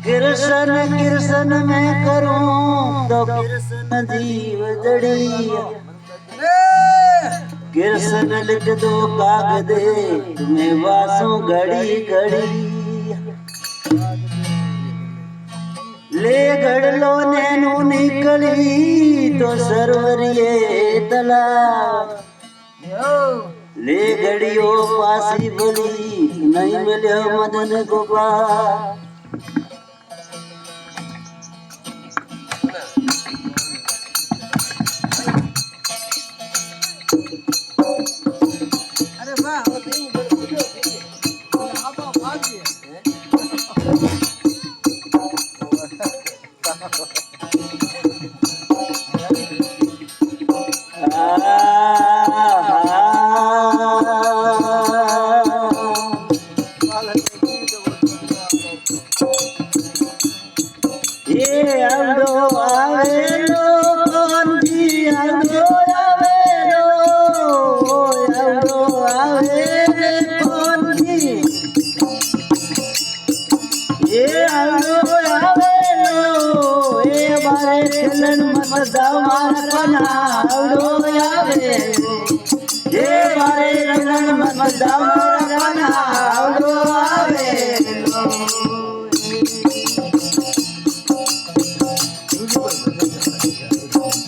कृष्ण कृष्ण मैं करूं तो कृष्ण जीव जड़ी। कृष्ण लिख दो कागदे तुम्हें वासों घड़ी घड़ी। ले घड़ लो नैनो निकली तो सरवरिए तलाब। ले घड़ियों पासी बोली नहीं मिले मदन गोपाल। अरे वाह ये आवडो आवेलो कोंजी आवडो आवेलो आवडो आवे कोंजी। ये आवडो आवेलो ये बारे खेलन मत दाव मार पना आवडो आवे। ये बारे खेलन मत दाव मार पना आवडो आवे।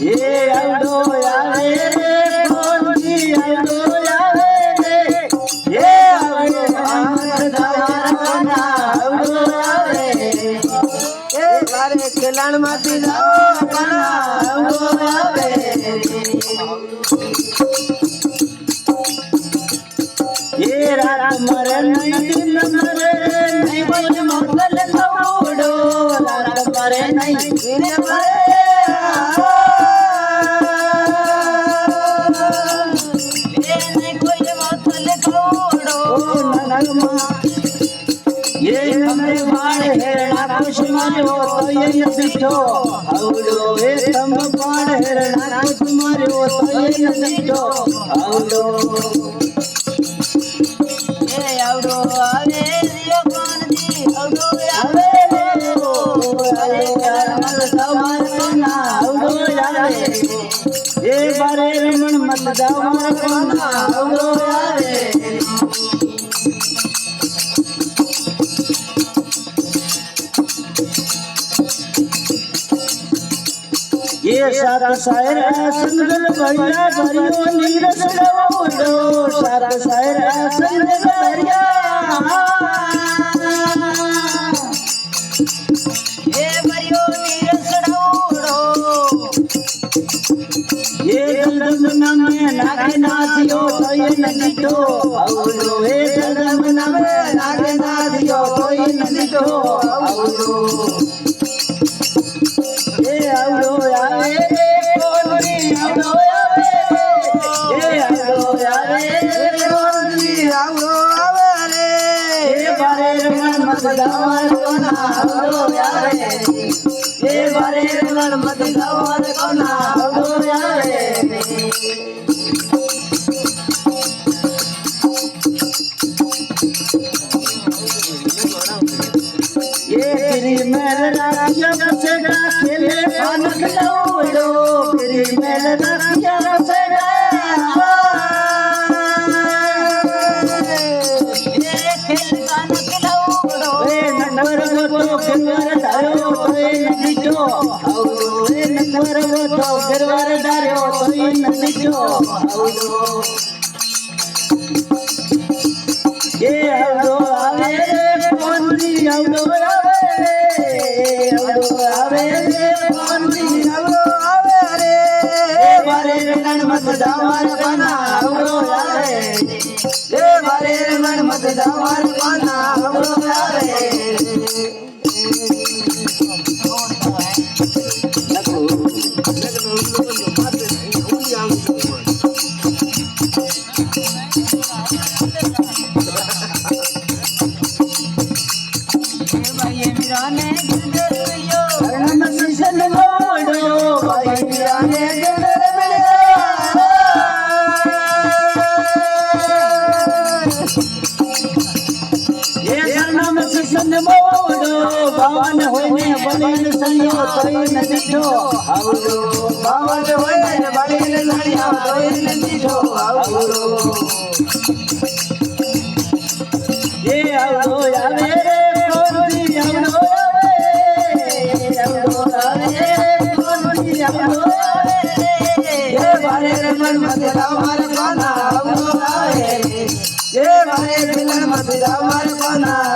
ये आवडो आवे रे कोंजी आवडो आवे रे। ये आवडो आमद दावाना आवडो आवे। ये बारे खेलन मत जाओ अपना आवडो आवे। ये रात मरे नहीं दिन मरे नहीं कोई मंगल कौड़ो। रात मरे नहीं दिन मरे ये हमरे बाण हेरणा कुछ मारो तो ये नसीठो आवडो। ये तम बाण हेरणा कुछ मारो तो ये नसीठो आवडो। ये आवडो आवे रियो कोंजी आवडो आवे रे अरे यार मत दामार कोना आवडो आवे। ये बारे रमण मत दामार कोना आवडो आवे। ये सात शायर संगल भरिया भरियो नीरस डवो। सात शायर संगल भरिया ये भरियो नीरस डवो। ये जलदमना में नागे नाथियो तो ये नदीठो आवडो। ये जलदमना में नागे नाथियो तो ये नदीठो आवडो। ये आवडो आवे रे कोंजी आवडो आवे। ये आवडो आवे रे कोंजी आवडो आवे रे। ये बारे रमण मत दामार कोना आवडो आवे। ये बारे रमण मत दामार कोना आवडो आवे। ये गिरी मेल राखिया बसेगा खेले पानक लौड़ो। गिरी मेल राखिया बसेगा ये खेल पानक लौड़ो। ये नंबर वो तो गिरवार धारो तो ये नदीठो आवडो। ये नंबर वो तो गिरवार धारो तो ये नदीठो आवडो। ये आवडो आवे रे कोंजी आवडो आवे रे। आवडो आवे रे कोंजी आवडो आवे रे। ये बारे रमण मत दामार कोना आवडो आवे। ये बारे रमण मत दामार कोना आवडो आवे। મોડો બાવન હોય ને બળીને સળિયો તોય ન દીઠો આવડો બાવન હોય ને બળીને સળિયો તોય ન દીઠો આવડો એ આવડો આવે રે કોંજી આવડો આવે કોંજી આવડો આવે એ મારે મન મધરા માર પાના આવડો આવે એ મારે દિલ મધરા માર પાના